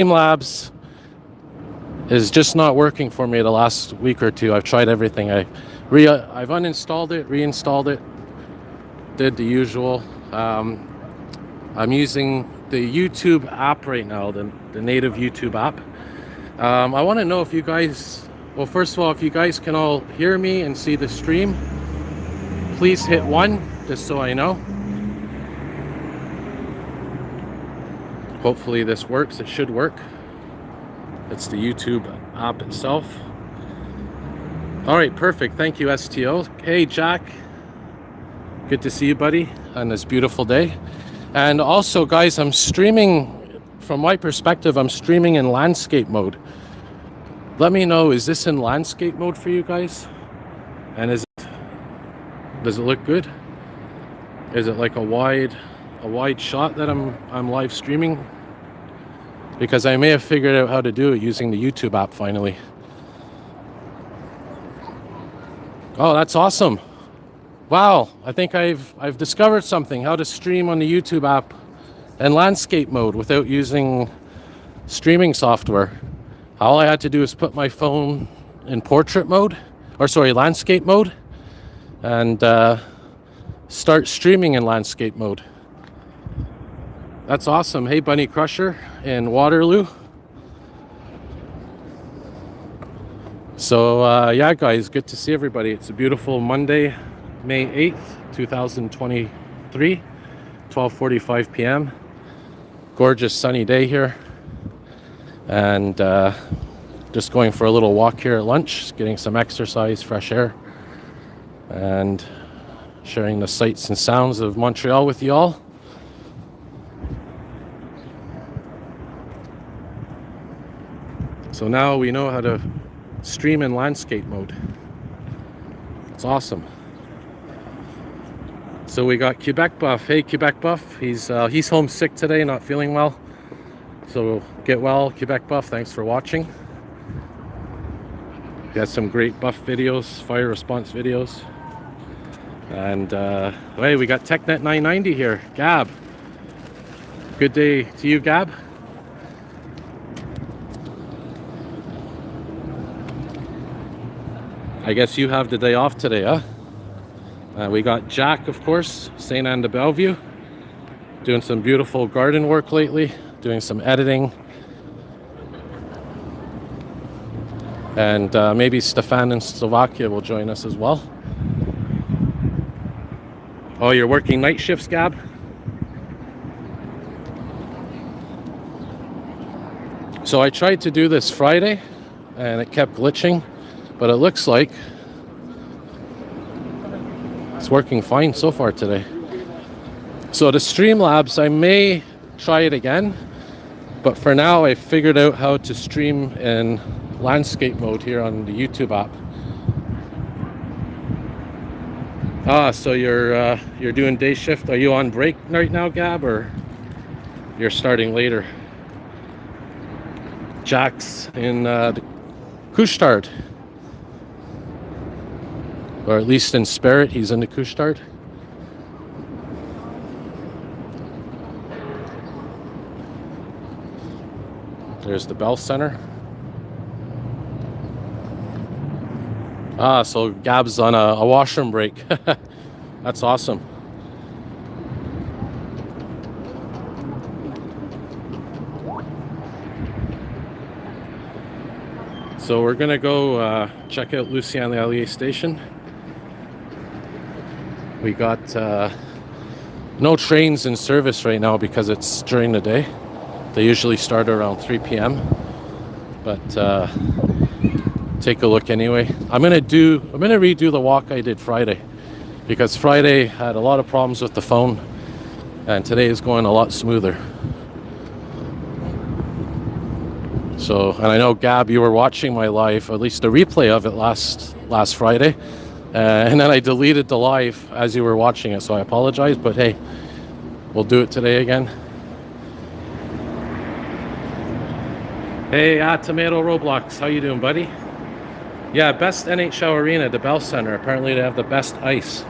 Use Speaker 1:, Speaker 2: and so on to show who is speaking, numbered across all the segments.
Speaker 1: Streamlabs is just not working for me the last week or two. I've tried everything. I've uninstalled it, reinstalled it, did the usual. I'm using the YouTube app right now, the native YouTube app. I want to know if you guys, well, first of all, if you guys can all hear me and see the stream, please hit 1 just so I know. Hopefully this works. It should work. It's the YouTube app itself. All right, perfect. Thank you, STO. Hey, Jack. Good to see you, buddy, on this beautiful day. And also, guys, I'm streaming, from my perspective, I'm streaming in landscape mode. Let me know, is this in landscape mode for you guys? And does it look good? Is it like a wide shot that I'm live streaming? Because I may have figured out how to do it using the YouTube app finally. Oh, that's awesome. Wow, I think I've discovered something, how to stream on the YouTube app in landscape mode without using streaming software. All I had to do is put my phone in portrait mode, or sorry, landscape mode, and start streaming in landscape mode. That's awesome. Hey, Bunny Crusher in Waterloo. So yeah, guys, good to see everybody. It's a beautiful Monday, May 8th, 2023, 12:45 p.m. Gorgeous sunny day here. And just going for a little walk here at lunch, getting some exercise, fresh air, and sharing the sights and sounds of Montreal with you all. So now we know how to stream in landscape mode. It's awesome. So we got Quebec Buff. Hey, Quebec Buff. He's homesick today, not feeling well. So get well, Quebec Buff. Thanks for watching. Got some great buff videos, fire response videos. And hey, we got TechNet 990 here. Gab. Good day to you, Gab. I guess you have the day off today, huh? We got Jack, of course, St. Anne de Bellevue, doing some beautiful garden work lately, doing some editing. And maybe Stefan in Slovakia will join us as well. Oh, you're working night shifts, Gab? So I tried to do this Friday, and it kept glitching. But it looks like it's working fine so far today. So the Streamlabs, I may try it again. But for now, I figured out how to stream in landscape mode here on the YouTube app. So you're doing day shift. Are you on break right now, Gab, or you're starting later? Jack's in the Couche-Tard. Or at least in spirit, he's in the Couche-Tard. There's the Bell Center. So Gab's on a washroom break. That's awesome. So we're gonna go check out Lucien-L'Allier station. We got no trains in service right now because it's during the day. They usually start around 3 p.m. But take a look anyway. I'm gonna redo the walk I did Friday because Friday had a lot of problems with the phone, and today is going a lot smoother. So, and I know Gab, you were watching my live, at least a replay of it last Friday. And then I deleted the live as you were watching it, so I apologize, but hey, we'll do it today again. Hey, Tomato Roblox, how you doing, buddy? Yeah, best NHL arena, the Bell Center. Apparently they have the best ice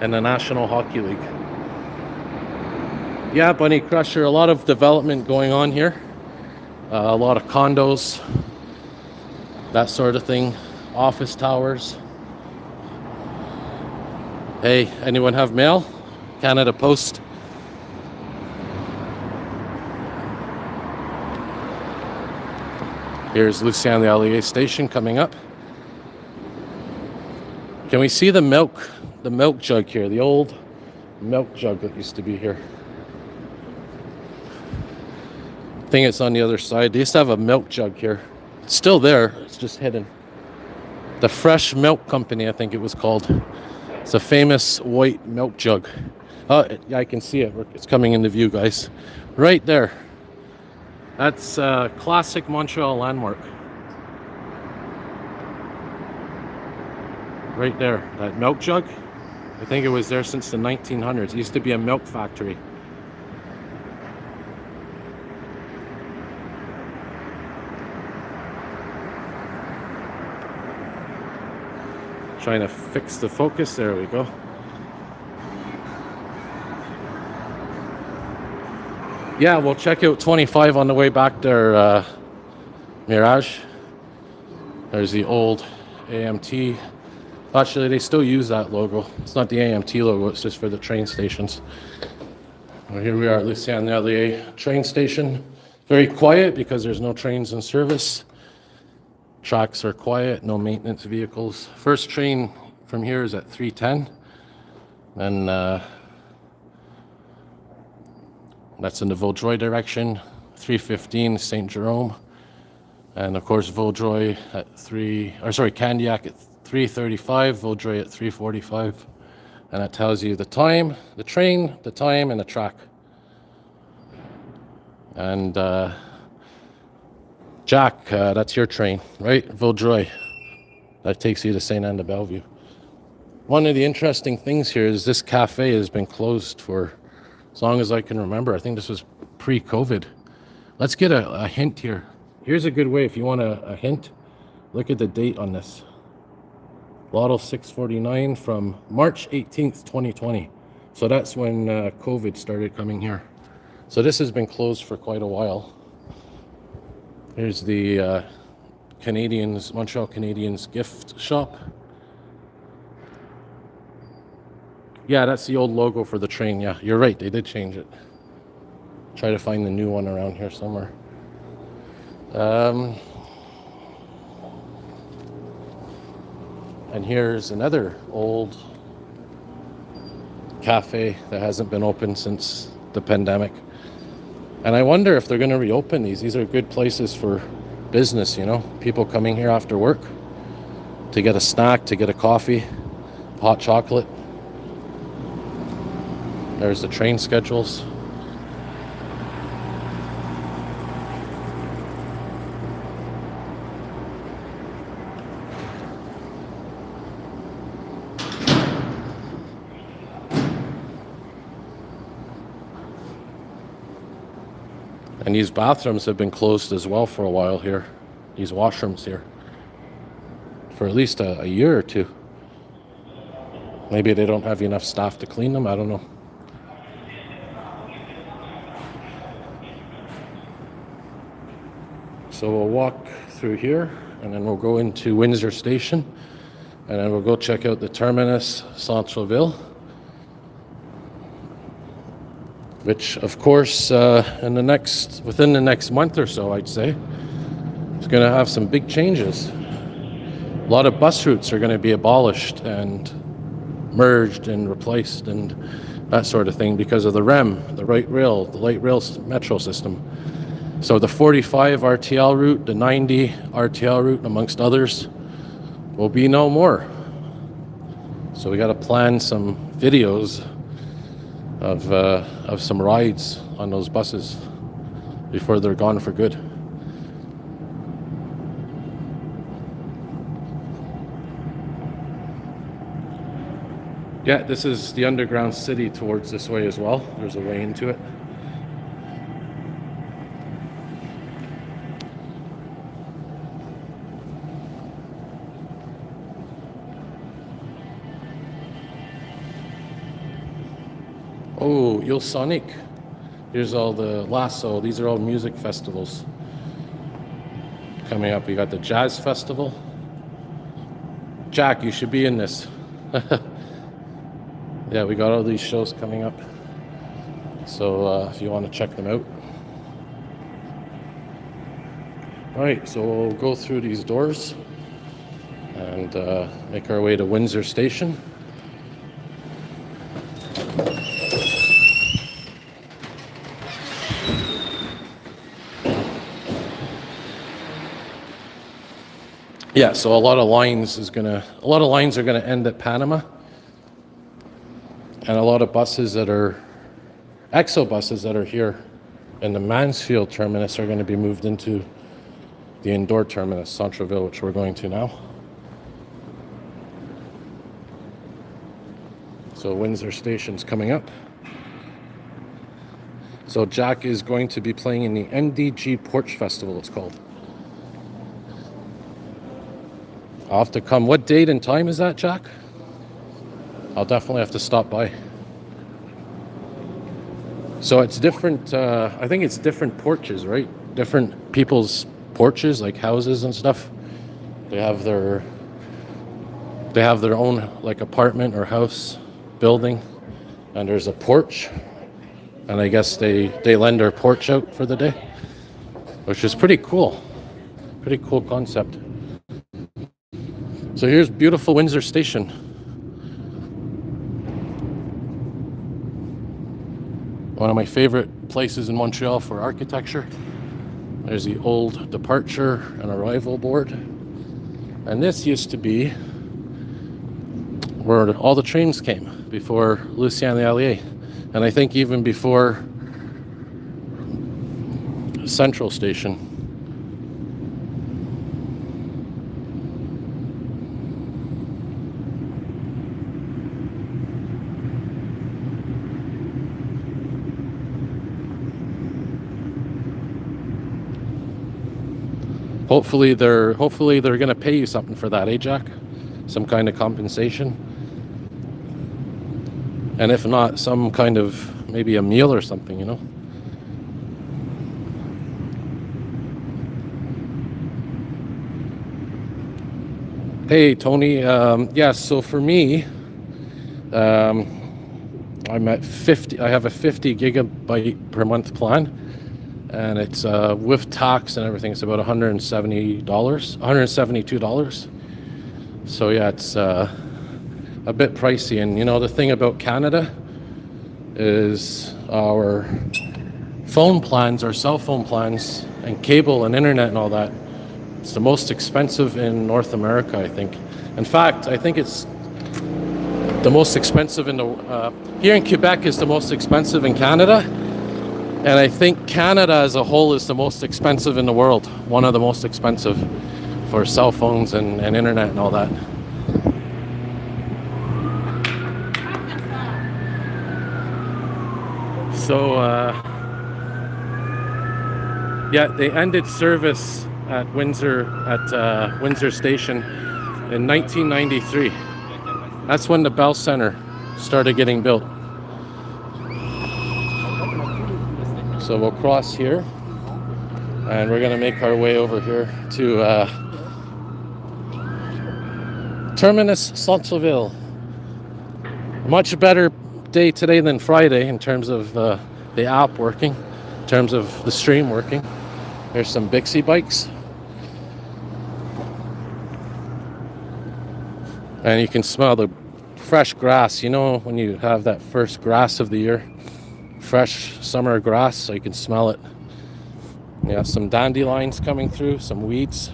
Speaker 1: in the National Hockey League. Yeah, Bunny Crusher, a lot of development going on here. A lot of condos, that sort of thing, office towers. Hey, anyone have mail? Canada Post. Here's Lucien-L'Allier station coming up. Can we see the milk jug here, the old milk jug that used to be here? I think it's on the other side. They used to have a milk jug here. It's still there, it's just hidden. The Fresh Milk Company, I think it was called. It's a famous white milk jug. Oh, yeah, I can see it. It's coming into view, guys. Right there. That's a classic Montreal landmark. Right there, that milk jug. I think it was there since the 1900s. It used to be a milk factory. Trying to fix the focus. There we go. Yeah, we'll check out 25 on the way back there, Mirage. There's the old AMT. Actually, they still use that logo. It's not the AMT logo, it's just for the train stations. Well, here we are at Lucien-L'Allier train station. Very quiet because there's no trains in service. Tracks are quiet, no maintenance vehicles. First train from here is at 3:10. And that's in the Vaudreuil direction. 3:15, St. Jerome. And of course, Vaudreuil at Candiac at 3:35, Vaudreuil at 3:45. And that tells you the time, the train, the time, and the track. And Jack, that's your train, right? Vaudreuil. That takes you to St. Anne de Bellevue. One of the interesting things here is this cafe has been closed for as long as I can remember. I think this was pre-COVID. Let's get a hint here. Here's a good way if you want a hint. Look at the date on this. Lotto 649 from March 18th, 2020. So that's when COVID started coming here. So this has been closed for quite a while. Here's the Montreal Canadiens gift shop. Yeah, that's the old logo for the train. Yeah, you're right. They did change it. Try to find the new one around here somewhere. And here's another old cafe that hasn't been open since the pandemic. And I wonder if they're going to reopen these. These are good places for business, you know, people coming here after work to get a snack, to get a coffee, hot chocolate. There's the train schedules. And these bathrooms have been closed as well for a while here. These washrooms here. For at least a year or two. Maybe they don't have enough staff to clean them, I don't know. So we'll walk through here and then we'll go into Windsor Station and then we'll go check out the Terminus Centre-Ville. Which, of course, within the next month or so, I'd say, is going to have some big changes. A lot of bus routes are going to be abolished and merged and replaced and that sort of thing because of the REM, the light rail metro system. So the 45 RTL route, the 90 RTL route, amongst others, will be no more. So we got to plan some videos of some rides on those buses before they're gone for good. Yeah, this is the underground city towards this way as well. There's a way into it. Oh, Sonic. Here's all the Lasso. These are all music festivals. coming up. We got the Jazz Festival. Jack, you should be in this. Yeah, we got all these shows coming up. So if you want to check them out. All right, so we'll go through these doors and make our way to Windsor Station. Yeah, so a lot of lines are gonna end at Panama, and a lot of buses that are EXO buses that are here in the Mansfield terminus are going to be moved into the indoor terminus, Centre-Ville, which we're going to now. So Windsor Station's coming up. So Jack is going to be playing in the NDG Porch Festival, it's called. I'll have to come. What date and time is that, Jack? I'll definitely have to stop by. So it's different, I think it's different porches, right? Different people's porches, like houses and stuff. They have their own like apartment or house building, and there's a porch, and I guess they lend their porch out for the day, which is pretty cool. Pretty cool concept. So here's beautiful Windsor Station. One of my favorite places in Montreal for architecture. There's the old departure and arrival board. And this used to be where all the trains came before Lucien-L'Allier. And I think even before Central Station. Hopefully they're going to pay you something for that, eh, Jack? Some kind of compensation. And if not, some kind of maybe a meal or something, you know? Hey, Tony. Yeah, so for me, I'm at 50. I have a 50 gigabyte per month plan. And it's with tax and everything, it's about $172. So yeah, it's a bit pricey. And you know, the thing about Canada is our phone plans, our cell phone plans, and cable and internet and all that, it's the most expensive in North America, I think. In fact, I think it's the most expensive in the here in Quebec is the most expensive in Canada. And I think Canada as a whole is the most expensive in the world. One of the most expensive for cell phones and internet and all that. So, yeah, they ended service at Windsor Station in 1993. That's when the Bell Center started getting built. So we'll cross here, and we're going to make our way over here to Terminus Centre-Ville. Much better day today than Friday in terms of the app working, in terms of the stream working. There's some Bixie bikes. And you can smell the fresh grass. You know when you have that first grass of the year? Fresh summer grass, so you can smell it. Yeah, some dandelions coming through, some weeds.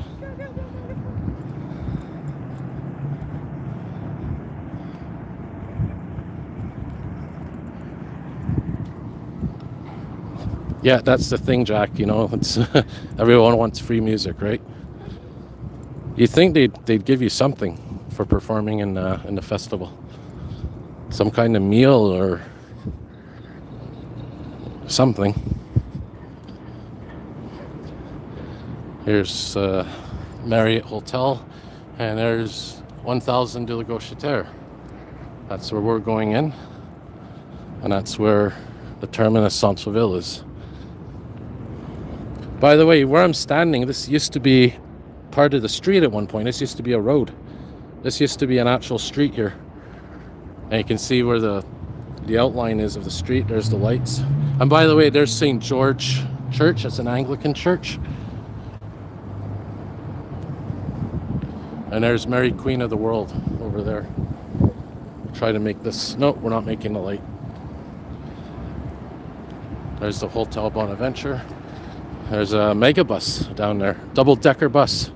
Speaker 1: Yeah, that's the thing, Jack, you know, it's everyone wants free music, right? You'd think they'd give you something for performing in the festival. Some kind of meal or something. Here's Marriott Hotel, and there's 1000 de la Gauchetière. That's where we're going in, and that's where the Terminus Centre-Ville is. By the way, where I'm standing, this used to be part of the street at one point. This used to be a road. This used to be an actual street here. And you can see where the outline is of the street. There's the lights. And by the way, there's St. George Church. It's an Anglican church. And there's Mary Queen of the World over there. Try to make this. No, we're not making the light. There's the Hotel Bonaventure. There's a megabus down there. Double-decker bus.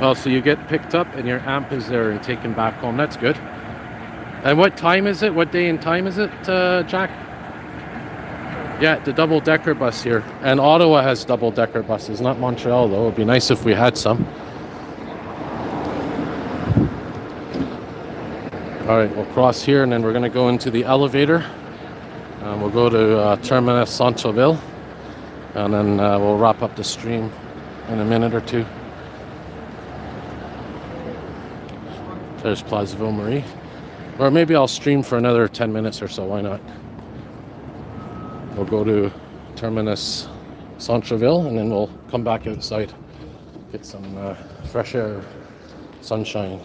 Speaker 1: Well, so you get picked up and your amp is there and taken back home. That's good. And what time is it? What day and time is it, Jack? Yeah, the double-decker bus here. And Ottawa has double-decker buses, not Montreal, though. It'd be nice if we had some. All right, we'll cross here, and then we're going to go into the elevator. We'll go to Terminus Centre-Ville, and then we'll wrap up the stream in a minute or two. There's Place Ville-Marie. Or maybe I'll stream for another 10 minutes or so. Why not? We'll go to Terminus Centre-Ville, and then we'll come back outside. Get some fresh air, sunshine.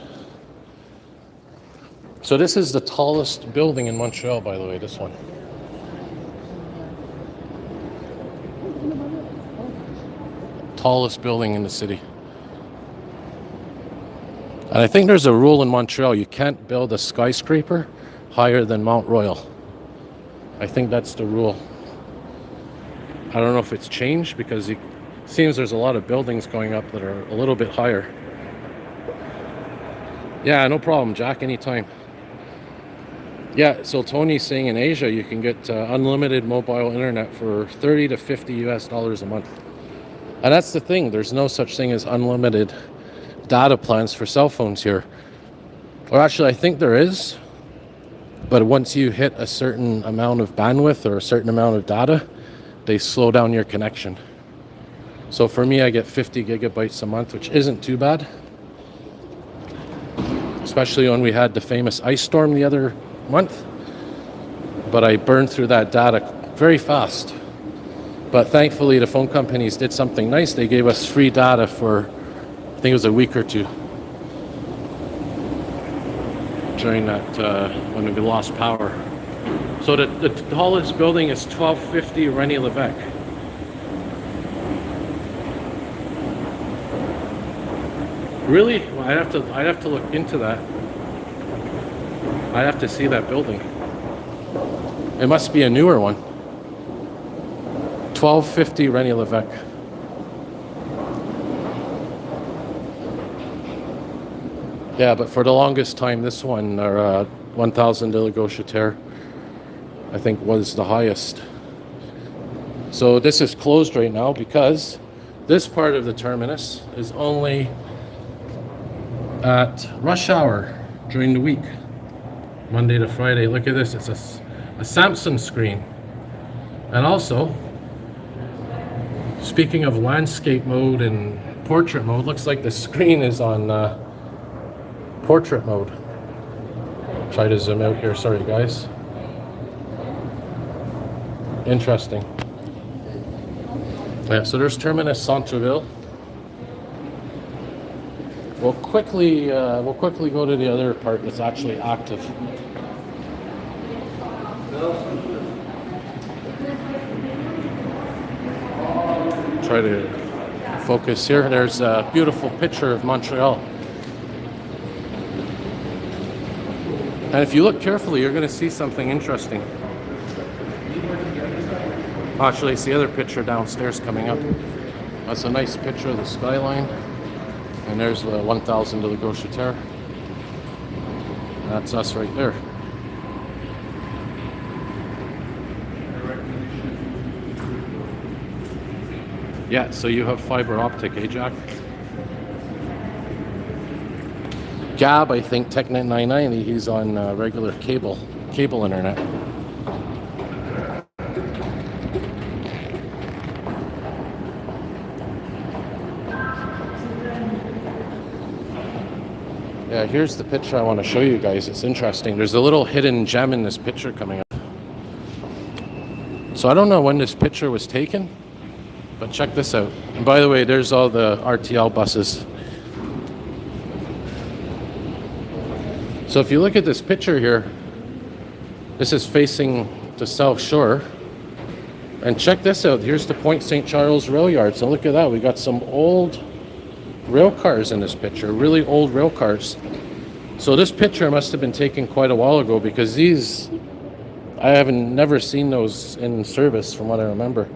Speaker 1: So this is the tallest building in Montreal, by the way, this one. Tallest building in the city. And I think there's a rule in Montreal, you can't build a skyscraper higher than Mount Royal. I think that's the rule. I don't know if it's changed because it seems there's a lot of buildings going up that are a little bit higher. Yeah, no problem, Jack, anytime. Yeah, so Tony's saying in Asia you can get unlimited mobile internet for $30 to $50 a month. And that's the thing, there's no such thing as unlimited data plans for cell phones here. Or actually, I think there is, but once you hit a certain amount of bandwidth or a certain amount of data, they slow down your connection. So for me, I get 50 gigabytes a month, which isn't too bad. Especially when we had the famous ice storm the other month. But I burned through that data very fast. But thankfully, the phone companies did something nice. They gave us free data for, I think it was a week or two during that when we lost power. So the tallest building is 1250 René Lévesque. Really? Well, I'd have to look into that. I'd have to see that building. It must be a newer one. 1250 René Lévesque. Yeah, but for the longest time, this one, or 1000 de la Gauchetière, I think was the highest. So this is closed right now because this part of the terminus is only at rush hour during the week, Monday to Friday. Look at this, it's a Samsung screen. And also, speaking of landscape mode and portrait mode, looks like the screen is on portrait mode. Try to zoom out here, sorry guys. Interesting. Yeah, so there's Terminus Centre-Ville. We'll quickly go to the other part that's actually active. Try to focus here. There's a beautiful picture of Montreal. And if you look carefully, you're going to see something interesting. Actually, it's the other picture downstairs coming up. That's a nice picture of the skyline. And there's the 1000 de la Gauchetière. That's us right there. Yeah, so you have fiber optic, eh, Jack? Gab, I think, TechNet 990, he's on regular cable internet. Yeah, here's the picture I want to show you guys. It's interesting. There's a little hidden gem in this picture coming up. So I don't know when this picture was taken, but check this out. And by the way, there's all the RTL buses. So if you look at this picture here, this is facing the South Shore. And check this out. Here's the Point St. Charles rail yard. So look at that. We got some old rail cars in this picture, really old rail cars. So this picture must have been taken quite a while ago, because these, I haven't never seen those in service from what I remember.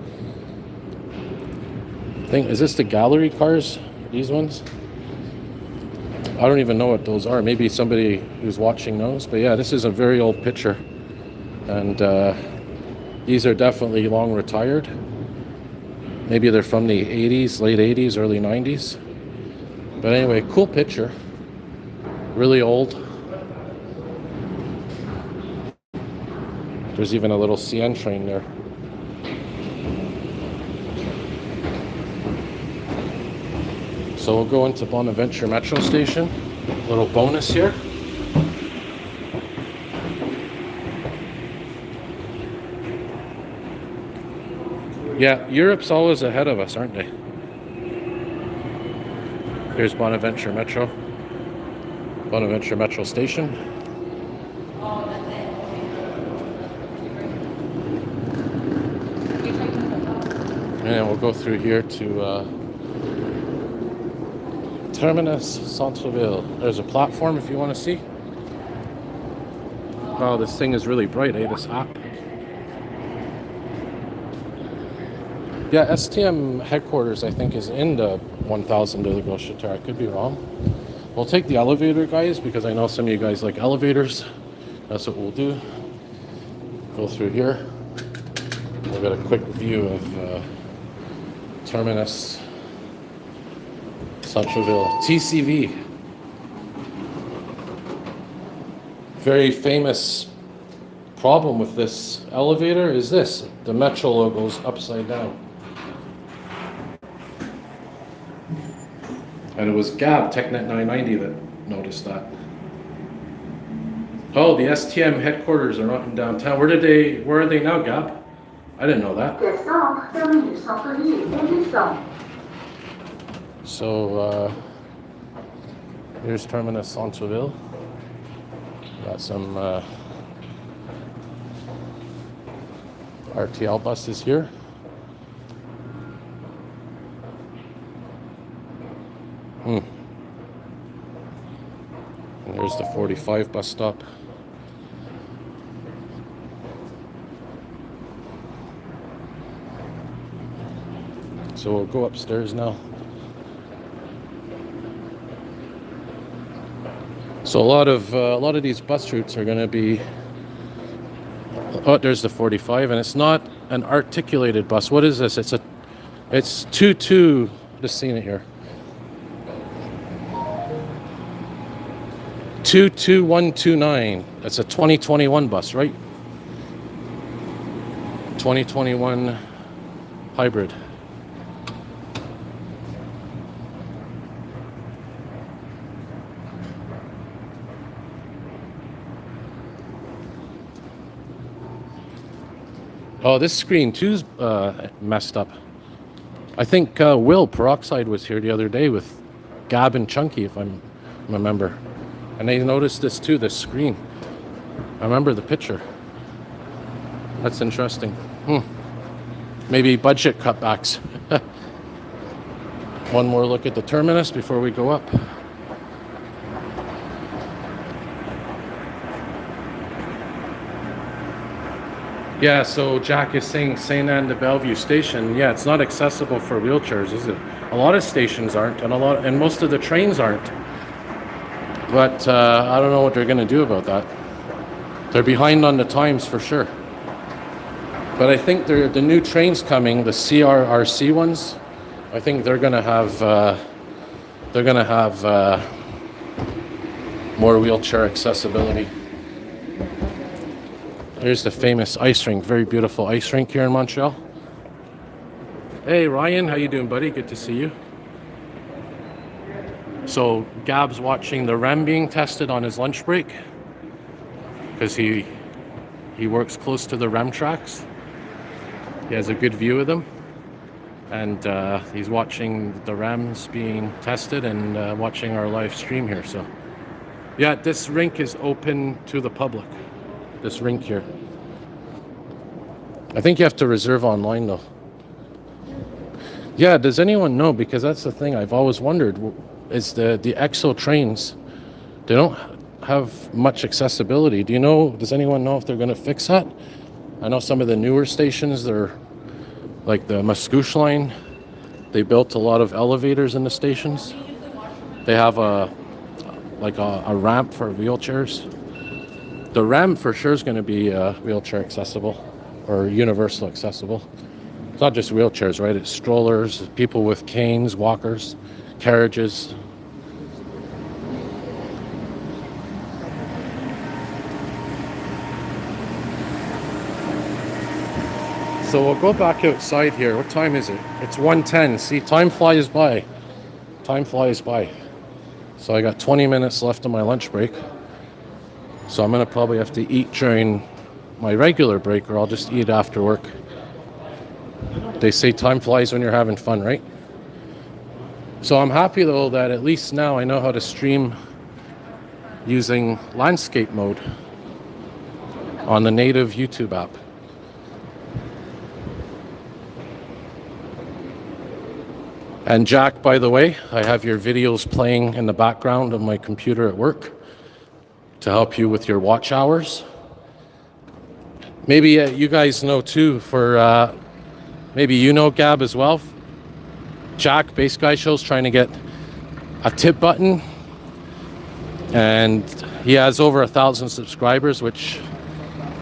Speaker 1: Is this the gallery cars? These ones? I don't even know what those are. Maybe somebody who's watching knows. But yeah, this is a very old picture. And these are definitely long retired. Maybe they're from the 80s, late 80s, early 90s. But anyway, cool picture. Really old. There's even a little CN train there. So we'll go into Bonaventure Metro Station. A little bonus here. Yeah, Europe's always ahead of us, aren't they? Here's Bonaventure Metro Station. And then we'll go through here to Terminus, Centre-Ville. There's a platform if you want to see. Oh, this thing is really bright, eh, this app. Yeah, STM headquarters, I think, is in the 1000 de la Gauche-Terre. I could be wrong. We'll take the elevator, guys, because I know some of you guys like elevators. That's what we'll do. Go through here. We'll get a quick view of Terminus, Centre-Ville. TCV. Very famous problem with this elevator is this. The Metro logo's upside down. And it was Gab, TechNet 990, that noticed that. Oh, the STM headquarters are not in downtown. Where are they now, Gab? I didn't know that. So, here's Terminus Centre-Ville. Got some RTL buses here. And there's the 45 bus stop. So we'll go upstairs now. So a lot of these bus routes are going to be. Oh, there's the 45, and it's not an articulated bus. What is this? It's 22. Just seeing it here. 22129. That's a 2021 bus, right? 2021 hybrid. Oh, this screen too's messed up. I think Will Peroxide was here the other day with Gab and Chunky, if I remember. And they noticed this too, this screen. I remember the picture. That's interesting. Maybe budget cutbacks. One more look at the terminus before we go up. Yeah, so Jack is saying St. Anne de Bellevue Station. Yeah, it's not accessible for wheelchairs, is it? A lot of stations aren't, and most of the trains aren't. But I don't know what they're going to do about that. They're behind on the times for sure. But I think the new trains coming, the CRRC ones, I think they're going to have more wheelchair accessibility. There's the famous ice rink, very beautiful ice rink here in Montreal. Hey Ryan, how you doing, buddy? Good to see you. So Gab's watching the REM being tested on his lunch break because he works close to the REM tracks. He has a good view of them, and he's watching the REMs being tested and watching our live stream here. So yeah, this rink is open to the public. This rink here. I think you have to reserve online though. Yeah, does anyone know? Because that's the thing I've always wondered, is the EXO trains, they don't have much accessibility. Do you know, does anyone know if they're going to fix that? I know some of the newer stations, they're like the Mascouche line, they built a lot of elevators in the stations. They have a ramp for wheelchairs. The ramp for sure is going to be wheelchair accessible or universal accessible. It's not just wheelchairs, right? It's strollers, people with canes, walkers, carriages. So we'll go back outside here. What time is it? It's 1:10. See, time flies by. Time flies by. So I got 20 minutes left of my lunch break. So I'm going to probably have to eat during my regular break, or I'll just eat after work. They say time flies when you're having fun, right? So I'm happy though that at least now I know how to stream using landscape mode on the native YouTube app. And Jack, by the way, I have your videos playing in the background of my computer at work to help you with your watch hours. Maybe you guys know too, for maybe you know Gab as well. Jack, Bass Guy Show's trying to get a tip button, and he has over 1,000 subscribers, which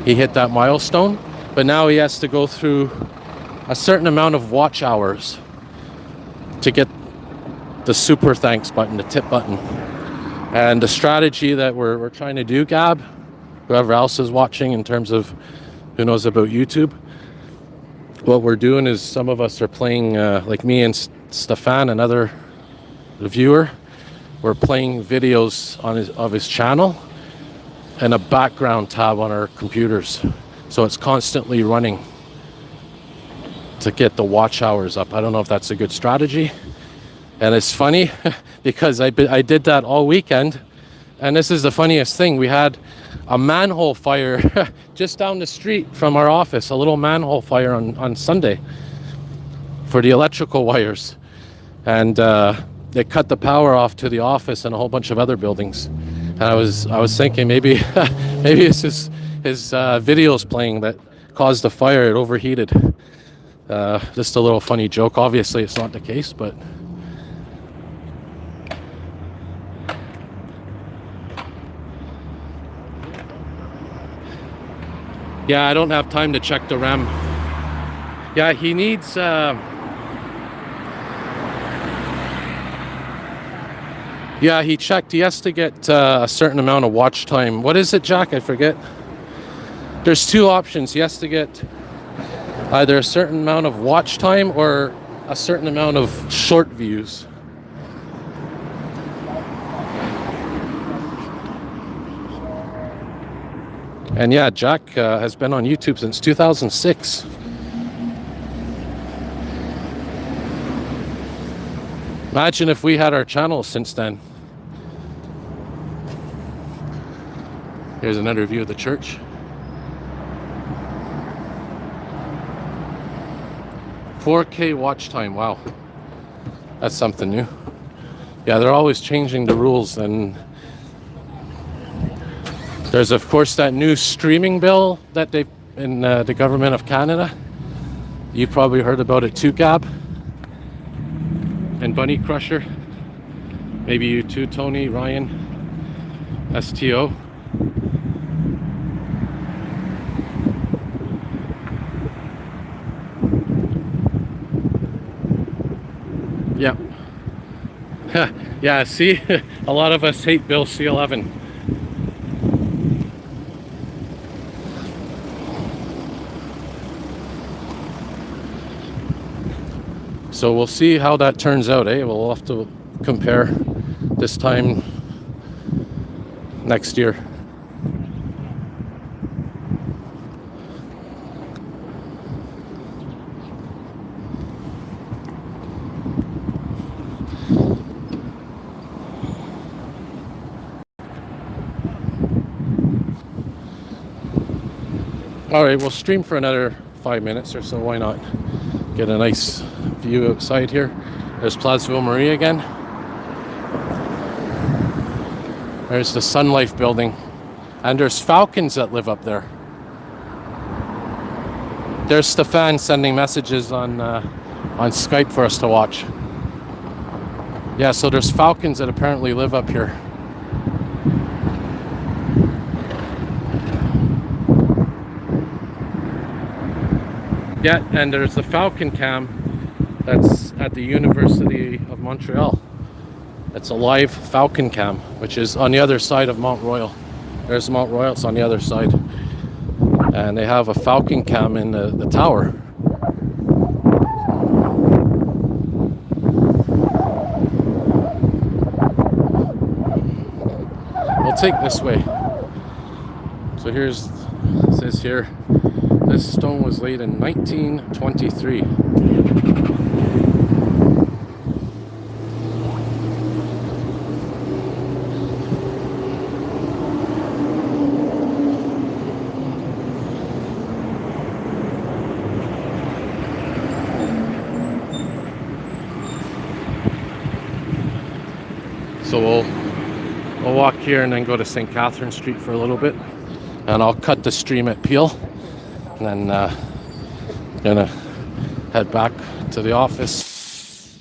Speaker 1: he hit that milestone. But now he has to go through a certain amount of watch hours to get the super thanks button, the tip button. And the strategy that we're trying to do, Gab, whoever else is watching in terms of who knows about YouTube, what we're doing is some of us are playing, like me and Stefan, another viewer, we're playing videos on his channel and a background tab on our computers. So it's constantly running to get the watch hours up. I don't know if that's a good strategy. And it's funny because I did that all weekend. And this is the funniest thing. We had a manhole fire just down the street from our office, a little manhole fire on Sunday for the electrical wires. And they cut the power off to the office and a whole bunch of other buildings. And I was thinking maybe it's his videos playing that caused the fire. It overheated. Just a little funny joke. Obviously it's not the case, but yeah, I don't have time to check the RAM. Yeah, he needs yeah, he checked. He has to get a certain amount of watch time. What is it, Jack? I forget. There's two options. He has to get either a certain amount of watch time or a certain amount of short views. And yeah, Jack has been on YouTube since 2006. Imagine if we had our channel since then. Here's another view of the church. 4K watch time, wow. That's something new. Yeah, they're always changing the rules, and there's of course that new streaming bill that they in the government of Canada. You've probably heard about it too, Gab and Bunny Crusher. Maybe you too, Tony, Ryan, STO. Yep. Yeah, see, a lot of us hate Bill C-11. So we'll see how that turns out, eh? We'll have to compare this time next year. All right, we'll stream for another 5 minutes or so. Why not? Get a nice view outside here. There's Place Ville Marie again. There's the Sun Life building. And there's falcons that live up there. There's Stefan sending messages on Skype for us to watch. Yeah, so there's falcons that apparently live up here. Yeah, and there's the Falcon Cam that's at the University of Montreal. It's a live Falcon Cam, which is on the other side of Mount Royal. There's Mount Royal, it's on the other side. And they have a Falcon Cam in the tower. We'll take this way. So here's, it says here, this stone was laid in 1923. So we'll walk here and then go to St. Catherine Street for a little bit, and I'll cut the stream at Peel. And then gonna head back to the office.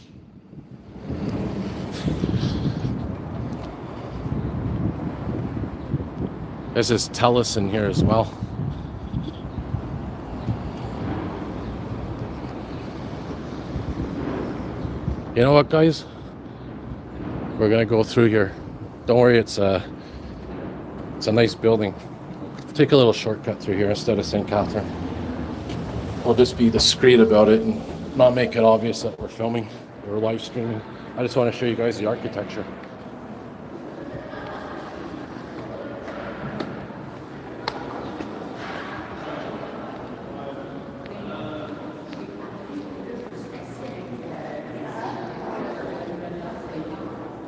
Speaker 1: There's this Telus in here as well. You know what, guys? We're gonna go through here. Don't worry, it's a nice building. Take a little shortcut through here instead of St. Catherine. We'll just be discreet about it and not make it obvious that we're filming or live streaming. I just want to show you guys the architecture.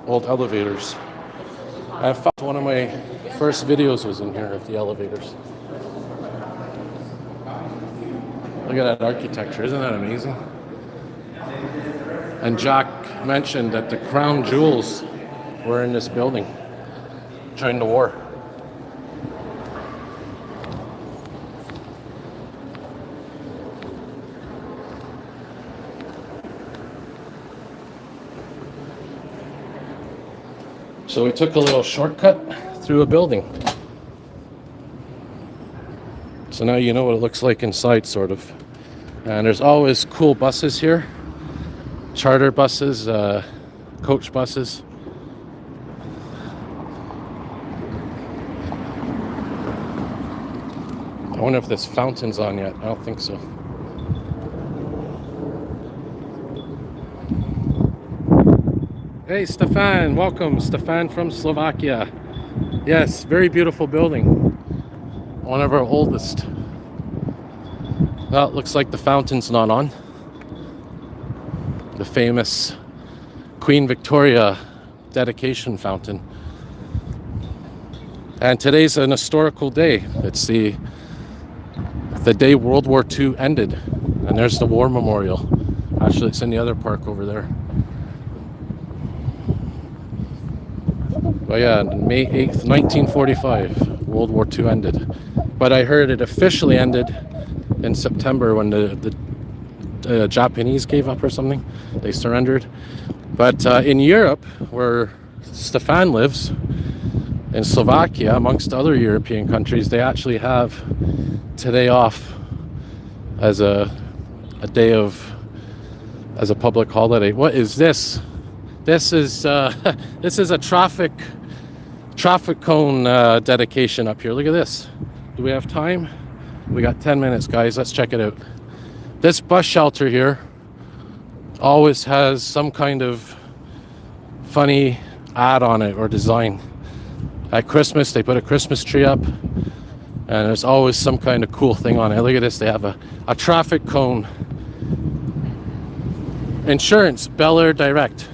Speaker 1: Old elevators. In fact, one of my first videos was in here of the elevators. Look at that architecture, isn't that amazing? And Jack mentioned that the crown jewels were in this building during the war. So we took a little shortcut through a building. So now you know what it looks like inside, sort of. And there's always cool buses here. Charter buses, coach buses. I wonder if this fountain's on yet. I don't think so. Hey Stefan, welcome. Stefan from Slovakia. Yes, very beautiful building. One of our oldest. Well, it looks like the fountain's not on. The famous Queen Victoria dedication fountain. And today's an historical day. It's the day World War II ended. And there's the War Memorial. Actually, it's in the other park over there. But yeah, May 8th, 1945, World War II ended. But I heard it officially ended in September when the Japanese gave up or something. They surrendered. But in Europe, where Stefan lives, in Slovakia, amongst other European countries, they actually have today off as a day of, as a public holiday. What is this? This is a traffic cone dedication up here. Look at this. Do we have time? We got 10 minutes, guys. Let's check it out. This bus shelter here always has some kind of funny ad on it or design. At Christmas, they put a Christmas tree up, and there's always some kind of cool thing on it. Look at this, they have a traffic cone. Insurance, Bel Air Direct.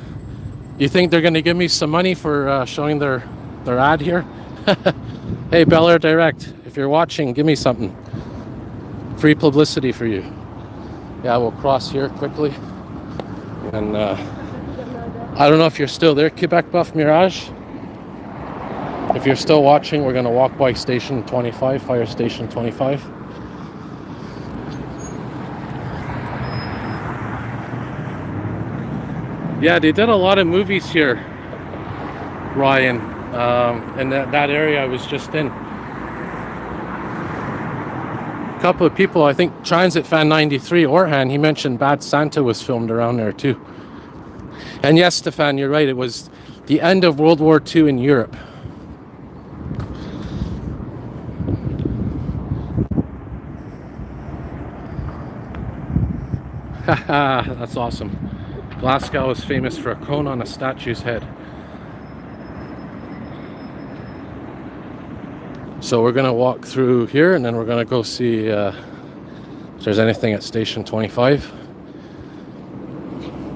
Speaker 1: You think they're going to give me some money for showing their ad here? Hey, Bel Air Direct, if you're watching, give me something. Free publicity for you. Yeah, we'll cross here quickly. And I don't know if you're still there, Quebec Buff Mirage. If you're still watching, we're going to walk by Station 25, Fire Station 25. Yeah, they did a lot of movies here, Ryan, in that area I was just in. A couple of people, I think Transit Fan 93, Orhan, he mentioned Bad Santa was filmed around there too. And yes, Stefan, you're right, it was the end of World War II in Europe. Haha, that's awesome. Glasgow is famous for a cone on a statue's head. So we're gonna walk through here and then we're gonna go see if there's anything at Station 25.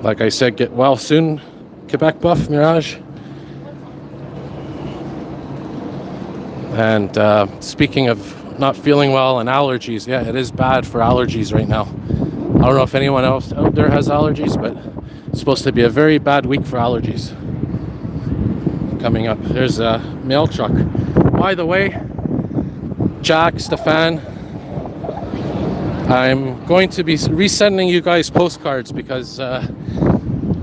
Speaker 1: Like I said, get well soon, Quebec Buff Mirage. And speaking of not feeling well and allergies, yeah, it is bad for allergies right now. I don't know if anyone else out there has allergies, but it's supposed to be a very bad week for allergies coming up. There's a mail truck. By the way, Jack, Stefan, I'm going to be resending you guys postcards because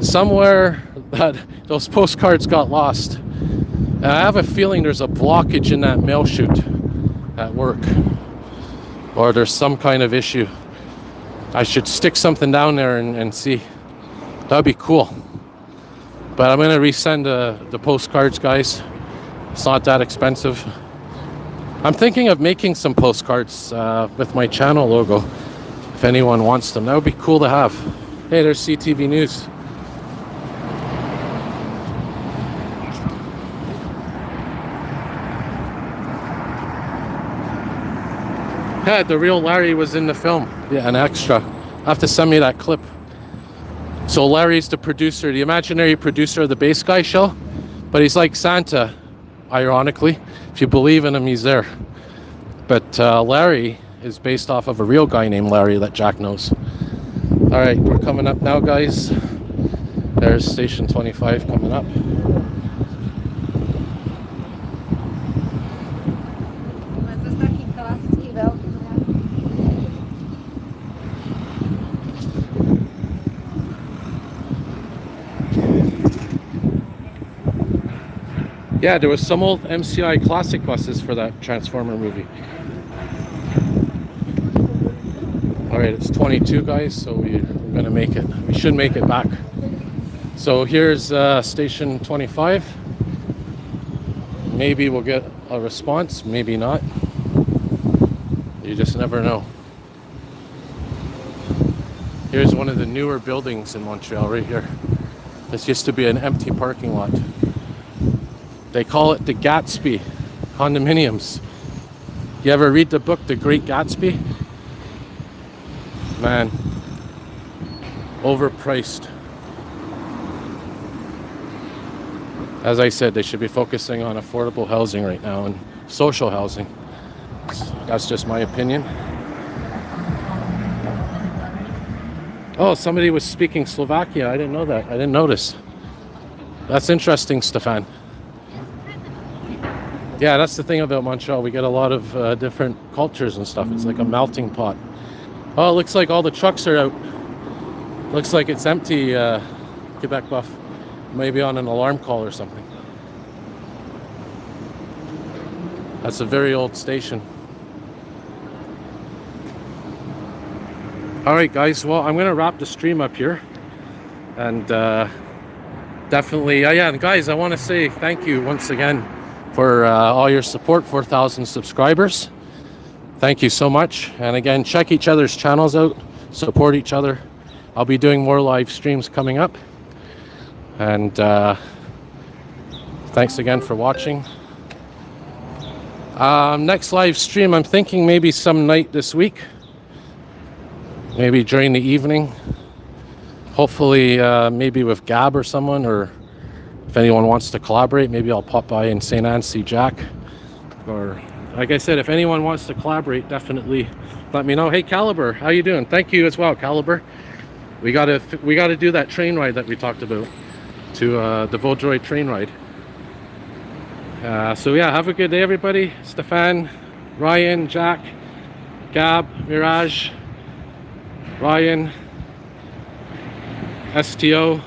Speaker 1: somewhere that those postcards got lost. And I have a feeling there's a blockage in that mail chute at work, or there's some kind of issue. I should stick something down there and see. That'd be cool. But I'm gonna resend the postcards, guys. It's not that expensive. I'm thinking of making some postcards with my channel logo. If anyone wants them, that would be cool to have. Hey, there's CTV News. Yeah, the real Larry was in the film. Yeah, an extra. I have to send me that clip. So Larry's the producer, the imaginary producer of the Base Guy show, but he's like Santa, ironically. If you believe in him, he's there. But Larry is based off of a real guy named Larry that Jack knows. All right, we're coming up now, guys. There's Station 25 coming up. Yeah, there was some old MCI classic buses for that Transformer movie. All right, it's 22, guys, so we're gonna make it. We should make it back. So here's Station 25. Maybe we'll get a response, maybe not. You just never know. Here's one of the newer buildings in Montreal right here. This used to be an empty parking lot. They call it the Gatsby condominiums. You ever read the book, The Great Gatsby? Man, overpriced. As I said, they should be focusing on affordable housing right now and social housing. That's just my opinion. Oh, somebody was speaking Slovakia. I didn't know that. I didn't notice. That's interesting, Stefan. Yeah, that's the thing about Montreal. We get a lot of different cultures and stuff. It's like a melting pot. Oh, it looks like all the trucks are out. Looks like it's empty, Quebec Buff. Maybe on an alarm call or something. That's a very old station. All right, guys. Well, I'm going to wrap the stream up here. And definitely, yeah, guys, I want to say thank you once again for all your support, 4,000 subscribers. Thank you so much. And again, check each other's channels out, support each other. I'll be doing more live streams coming up. And thanks again for watching. Next live stream, I'm thinking maybe some night this week. Maybe during the evening. Hopefully, maybe with Gab or someone, or if anyone wants to collaborate, maybe I'll pop by in St. Anne, see Jack. Or, like I said, if anyone wants to collaborate, definitely let me know. Hey, Caliber, how you doing? Thank you as well, Caliber. We gotta do that train ride that we talked about, to the Vaudreuil train ride. So yeah, have a good day, everybody. Stefan, Ryan, Jack, Gab, Mirage, Ryan, STO.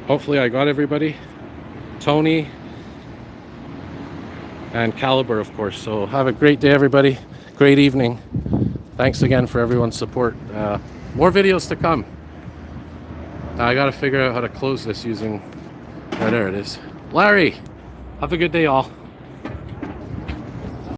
Speaker 1: Hopefully I got everybody. Tony, and Caliber, of course. So have a great day, everybody. Great evening. Thanks again for everyone's support. More videos to come. I gotta figure out how to close this using... Oh, there it is. Larry, have a good day, all.